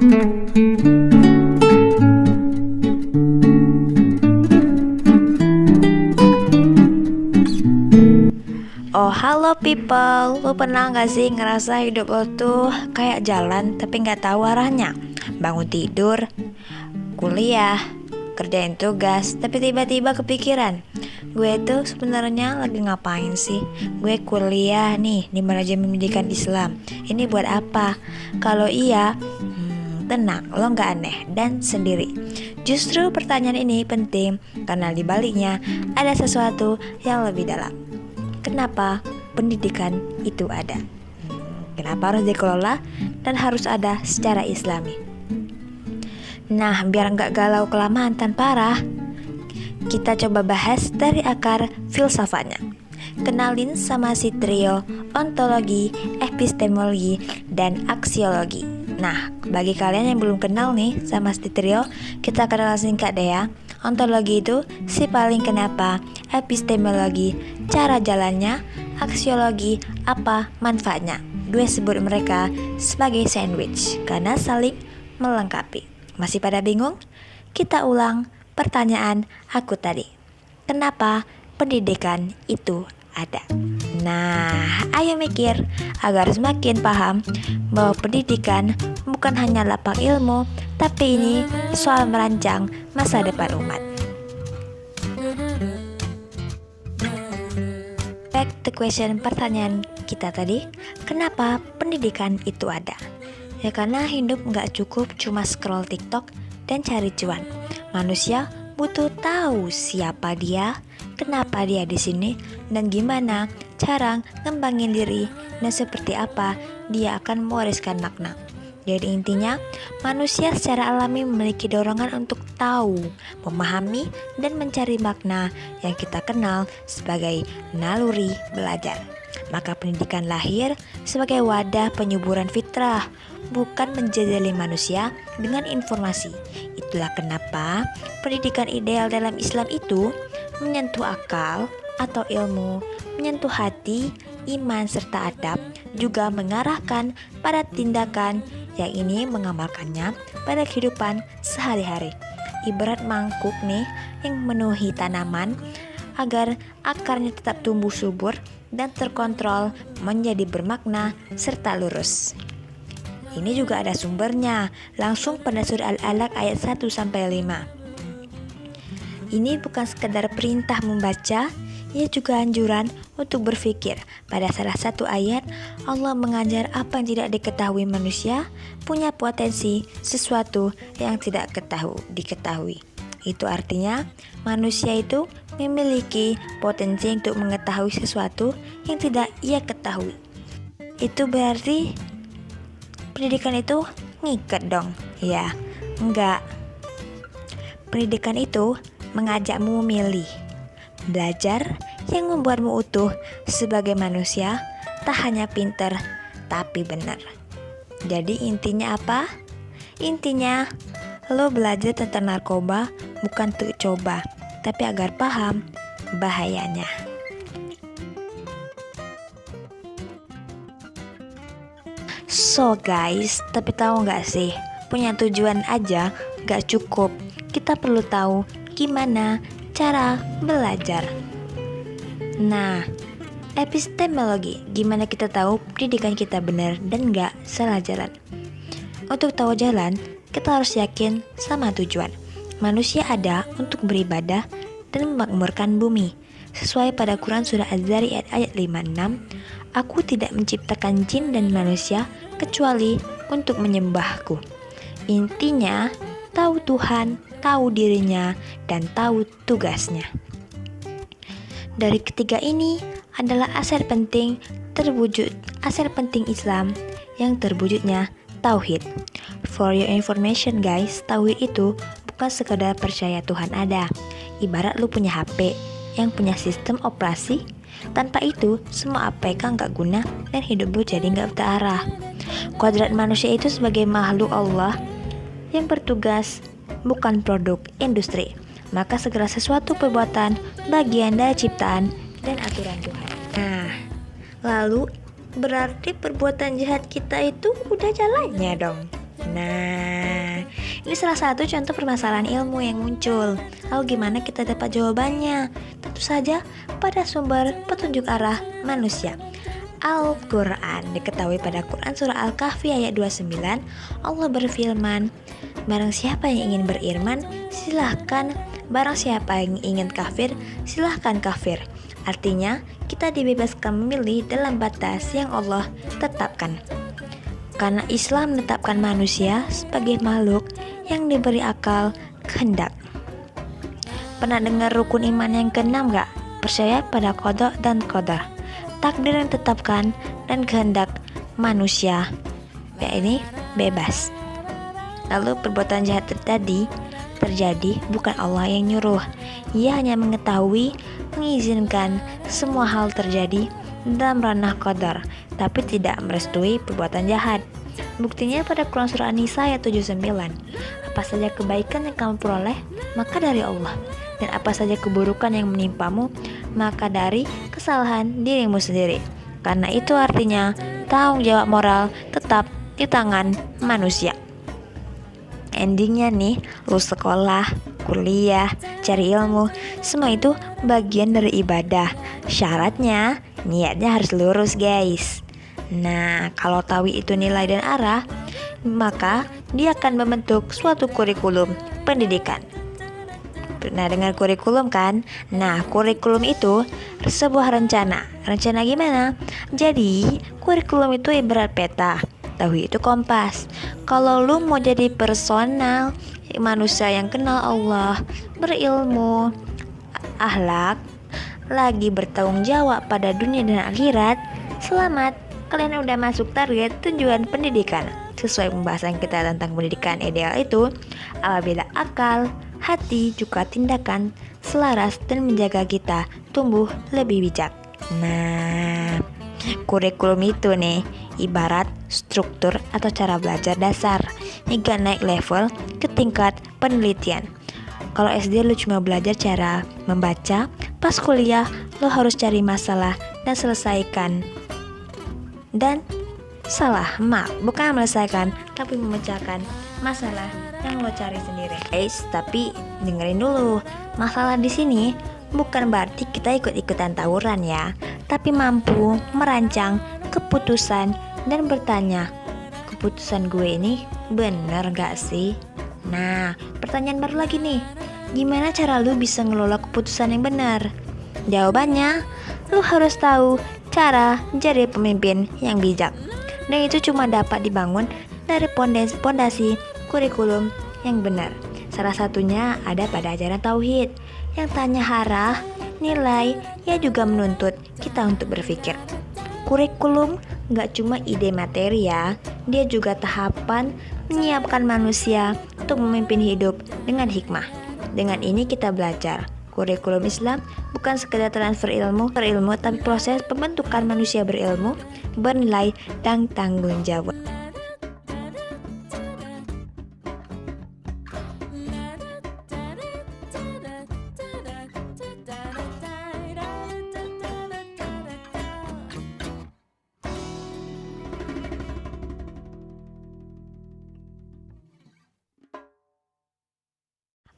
Oh halo people, lo pernah gak sih ngerasa hidup lo tuh kayak jalan tapi gak tahu arahnya? Bangun tidur, kuliah, kerjain tugas, tapi tiba-tiba kepikiran, gue tuh sebenarnya lagi ngapain sih? Gue kuliah nih di manajemen pendidikan Islam, ini buat apa? Kalau iya, tenang, lo gak aneh dan sendiri. Justru pertanyaan ini penting karena di baliknya ada sesuatu yang lebih dalam. Kenapa pendidikan itu ada? Kenapa harus dikelola dan harus ada secara islami? Nah, biar nggak galau kelamaan tanpa arah, kita coba bahas dari akar filsafatnya. Kenalin sama si trio ontologi, epistemologi, dan aksiologi. Nah, bagi kalian yang belum kenal nih sama si trio, kita kenal singkat deh ya. Ontologi itu si paling kenapa, epistemologi cara jalannya, aksiologi apa manfaatnya. Gue sebut mereka sebagai sandwich karena saling melengkapi. Masih pada bingung? Kita ulang pertanyaan aku tadi. Kenapa pendidikan itu ada? Nah, ayo mikir agar semakin paham bahwa pendidikan bukan hanya lapang ilmu, tapi ini soal merancang masa depan umat. Back to question, pertanyaan kita tadi, kenapa pendidikan itu ada? Ya karena hidup gak cukup cuma scroll TikTok dan cari cuan. Manusia butuh tahu siapa dia, kenapa dia di sini, dan gimana cara ngembangin diri, dan seperti apa dia akan mewariskan makna. Jadi intinya, manusia secara alami memiliki dorongan untuk tahu, memahami, dan mencari makna yang kita kenal sebagai naluri belajar. Maka pendidikan lahir sebagai wadah penyuburan fitrah, bukan menjajali manusia dengan informasi. Itulah kenapa pendidikan ideal dalam Islam itu menyentuh akal atau ilmu, menyentuh hati, iman, serta adab, juga mengarahkan pada tindakan yang ini mengamalkannya pada kehidupan sehari-hari. Ibarat mangkuk nih yang memenuhi tanaman agar akarnya tetap tumbuh subur dan terkontrol menjadi bermakna serta lurus. Ini juga ada sumbernya, langsung pada surah Al-Alaq ayat 1-5. Ini bukan sekadar perintah membaca, ia juga anjuran untuk berpikir. Pada salah satu ayat, Allah mengajar apa yang tidak diketahui manusia punya potensi sesuatu yang tidak diketahui. Itu artinya manusia itu memiliki potensi untuk mengetahui sesuatu yang tidak ia ketahui. Itu berarti pendidikan itu ngikat dong? Ya, enggak. Pendidikan itu mengajakmu memilih, belajar yang membuatmu utuh sebagai manusia, tak hanya pinter tapi benar. Jadi intinya apa? Intinya lo belajar tentang narkoba bukan untuk coba, tapi agar paham bahayanya. So guys, tapi tahu gak sih, punya tujuan aja gak cukup. Kita perlu tahu gimana cara belajar. Nah, epistemologi, gimana kita tahu pendidikan kita benar dan gak salah jalan. Untuk tahu jalan, kita harus yakin sama tujuan. Manusia ada untuk beribadah dan memakmurkan bumi. Sesuai pada Quran surah Az-Zariyat ayat 56, aku tidak menciptakan jin dan manusia kecuali untuk menyembahku. Intinya, tahu Tuhan, tahu dirinya, dan tahu tugasnya. Dari ketiga ini adalah aset penting Islam yang terwujudnya tauhid. For your information guys, tauhid itu bukan sekadar percaya Tuhan ada. Ibarat lu punya HP yang punya sistem operasi, tanpa itu semua APK gak guna dan hidup lu jadi gak terarah. Kodrat manusia itu sebagai makhluk Allah yang bertugas, bukan produk industri. Maka segala sesuatu perbuatan bagian dari ciptaan dan aturan Tuhan. Nah, lalu berarti perbuatan jahat kita itu udah jalannya dong. Nah, ini salah satu contoh permasalahan ilmu yang muncul. Lalu gimana kita dapat jawabannya? Tentu saja pada sumber petunjuk arah manusia. Al-Quran. Diketahui pada Quran surah Al-Kahfi ayat 29, Allah berfirman, barang siapa yang ingin beriman, silahkan. Barang siapa yang ingin kafir, silahkan kafir. Artinya, kita dibebaskan memilih dalam batas yang Allah tetapkan. Karena Islam menetapkan manusia sebagai makhluk yang diberi akal kehendak. Pernah dengar rukun iman yang keenam gak? Percaya pada qada dan qadar, takdir yang ditetapkan dan kehendak manusia, ya ini bebas. Lalu perbuatan jahat terjadi bukan Allah yang nyuruh. Ia hanya mengetahui, mengizinkan semua hal terjadi dalam ranah qadar, tapi tidak merestui perbuatan jahat. Buktinya pada Quran surah An-Nisa ayat 79, apa saja kebaikan yang kamu peroleh, maka dari Allah, dan apa saja keburukan yang menimpamu, maka dari kesalahan dirimu sendiri. Karena itu artinya tanggung jawab moral tetap di tangan manusia. Endingnya nih, lu sekolah, kuliah, cari ilmu, semua itu bagian dari ibadah. Syaratnya, niatnya harus lurus guys. Nah, kalau tahu itu nilai dan arah, maka dia akan membentuk suatu kurikulum pendidikan. Nah, dengan kurikulum kan? Nah, kurikulum itu sebuah rencana. Rencana gimana? Jadi, kurikulum itu ibarat peta. Tahu itu kompas. Kalau lu mau jadi personal, manusia yang kenal Allah, berilmu, akhlak, lagi bertanggung jawab pada dunia dan akhirat, selamat, kalian udah masuk target tujuan pendidikan. Sesuai pembahasan kita tentang pendidikan ideal itu, apabila akal, hati, juga tindakan selaras dan menjaga kita tumbuh lebih bijak. Nah, kurikulum itu nih ibarat struktur atau cara belajar dasar hingga naik level ke tingkat penelitian. Kalau SD lu cuma belajar cara membaca, pas kuliah lu harus cari masalah dan selesaikan. Dan bukan menyelesaikan, tapi memecahkan masalah yang lo cari sendiri. Guys, tapi dengerin dulu, masalah di sini bukan berarti kita ikut-ikutan tawuran ya, tapi mampu merancang keputusan dan bertanya, keputusan gue ini bener gak sih? Nah, pertanyaan baru lagi nih, gimana cara lu bisa ngelola keputusan yang benar? Jawabannya, lu harus tahu cara jadi pemimpin yang bijak. Dan itu cuma dapat dibangun dari pondasi kurikulum yang benar. Salah satunya ada pada ajaran tauhid yang tanya arah, nilai, ya juga menuntut kita untuk berpikir. Kurikulum gak cuma ide materi ya, dia juga tahapan menyiapkan manusia untuk memimpin hidup dengan hikmah. Dengan ini kita belajar kurikulum Islam bukan sekedar transfer ilmu, tapi proses pembentukan manusia berilmu, bernilai, dan tanggung jawab.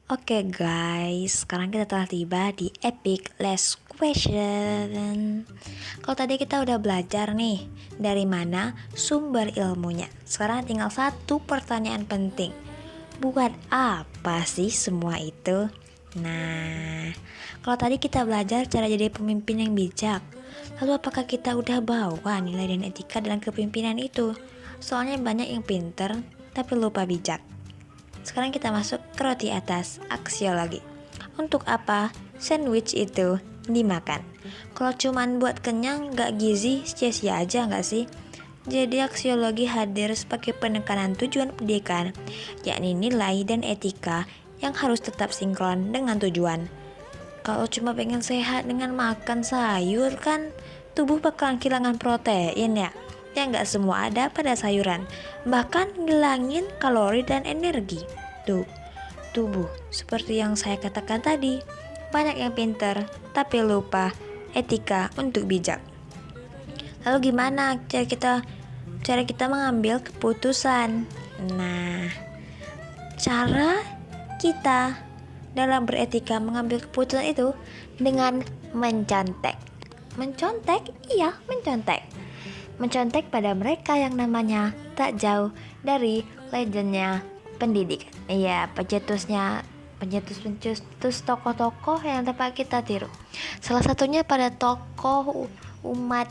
Oke guys, sekarang kita telah tiba di epic last question. Kalau tadi kita udah belajar nih dari mana sumber ilmunya. Sekarang tinggal satu pertanyaan penting. Buat apa sih semua itu? Nah, kalau tadi kita belajar cara jadi pemimpin yang bijak, lalu apakah kita udah bawa nilai dan etika dalam kepemimpinan itu? Soalnya banyak yang pinter tapi lupa bijak. Sekarang kita masuk ke roti atas, aksiologi. Untuk apa sandwich itu dimakan? Kalau cuman buat kenyang gak gizi, sia-sia aja gak sih? Jadi aksiologi hadir sebagai penekanan tujuan pendidikan, yakni nilai dan etika yang harus tetap sinkron dengan tujuan. Kalau cuma pengen sehat dengan makan sayur kan tubuh bakalan kehilangan protein ya. Ya nggak semua ada pada sayuran, bahkan ngilangin kalori dan energi. Tubuh seperti yang saya katakan tadi, banyak yang pinter tapi lupa etika untuk bijak. Lalu gimana cara kita mengambil keputusan? Nah, cara kita dalam beretika mengambil keputusan itu dengan mencontek. Mencontek? Iya, mencontek. Mencontek pada mereka yang namanya tak jauh dari legendnya pendidikan. Iya, pencetus tokoh-tokoh yang dapat kita tiru. Salah satunya pada tokoh umat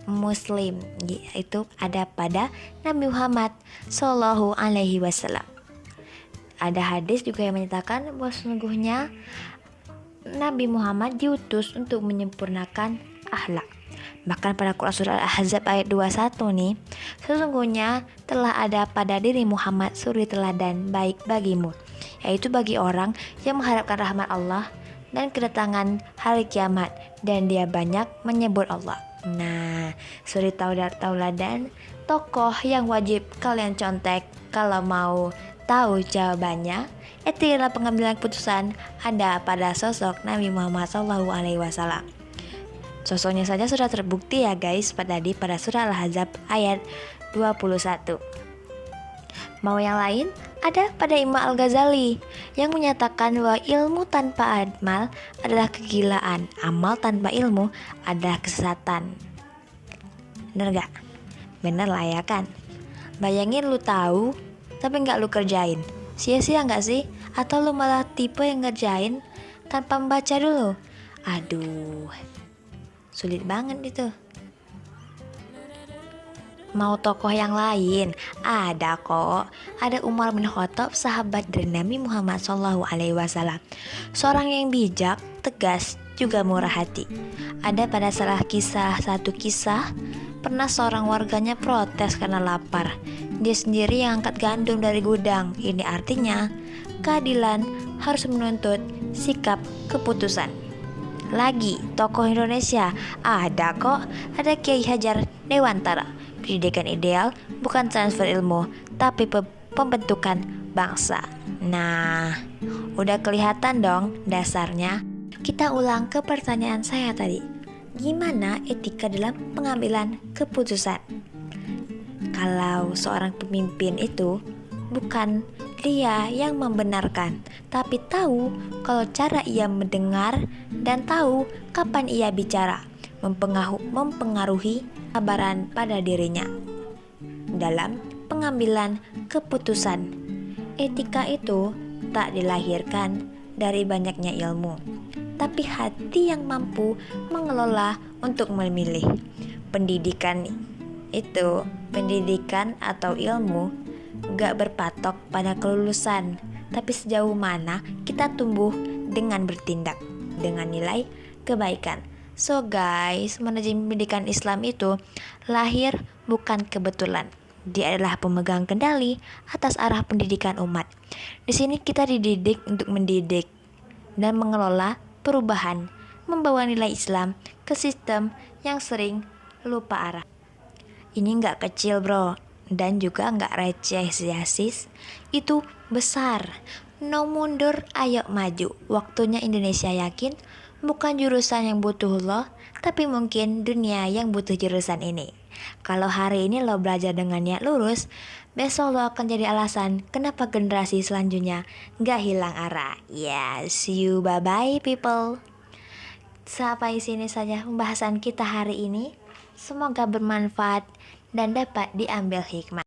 Muslim, yaitu ada pada Nabi Muhammad Shallallahu Alaihi Wasallam. Ada hadis juga yang menyatakan bahwa sesungguhnya Nabi Muhammad diutus untuk menyempurnakan akhlak. Bahkan pada Quran surah Al-Ahzab ayat 21 nih, sesungguhnya telah ada pada diri Muhammad suri teladan baik bagimu, yaitu bagi orang yang mengharapkan rahmat Allah dan kedatangan hari kiamat, dan dia banyak menyebut Allah. Nah, suri tauladan tokoh yang wajib kalian contek kalau mau tahu jawabannya. Etika pengambilan keputusan ada pada sosok Nabi Muhammad SAW. Sosoknya saja sudah terbukti ya guys pada surah Al-Ahzab ayat 21. Mau yang lain? Ada pada Imam Al-Ghazali yang menyatakan bahwa ilmu tanpa amal adalah kegilaan, amal tanpa ilmu adalah kesesatan. Bener gak? Bener lah ya kan? Bayangin lu tahu tapi gak lu kerjain, sia-sia gak sih? Atau lu malah tipe yang ngerjain tanpa membaca dulu? Aduh, sulit banget itu. Mau tokoh yang lain? Ada kok. Ada Umar bin Khattab, sahabat dari Nabi Muhammad SAW. Seorang yang bijak, tegas, juga murah hati. Ada pada satu kisah, pernah seorang warganya protes karena lapar. Dia sendiri yang angkat gandum dari gudang. Ini artinya keadilan harus menuntut sikap keputusan. Lagi tokoh Indonesia, ada kok. Ada Kiai Hajar Dewantara. Pendidikan ideal bukan transfer ilmu, tapi pembentukan bangsa. Nah, udah kelihatan dong dasarnya. Kita ulang ke pertanyaan saya tadi. Gimana etika dalam pengambilan keputusan? Kalau seorang pemimpin itu bukan dia yang membenarkan, tapi tahu kalau cara ia mendengar dan tahu kapan ia bicara, mempengaruhi kesabaran pada dirinya dalam pengambilan keputusan. Etika itu tak dilahirkan dari banyaknya ilmu, tapi hati yang mampu mengelola untuk memilih. Pendidikan atau ilmu gak berpatok pada kelulusan, tapi sejauh mana kita tumbuh dengan bertindak dengan nilai kebaikan. So guys, manajemen pendidikan Islam itu lahir bukan kebetulan. Dia adalah pemegang kendali atas arah pendidikan umat. Di sini kita dididik untuk mendidik dan mengelola perubahan, membawa nilai Islam ke sistem yang sering lupa arah. Ini nggak kecil bro, dan juga nggak receh ya sis. Itu besar. No mundur, ayo maju. Waktunya Indonesia yakin bukan jurusan yang butuh lo, tapi mungkin dunia yang butuh jurusan ini. Kalau hari ini lo belajar dengan niat lurus, besok lo akan jadi alasan kenapa generasi selanjutnya gak hilang arah. Yes, you bye-bye people. Sampai sini saja pembahasan kita hari ini. Semoga bermanfaat dan dapat diambil hikmah.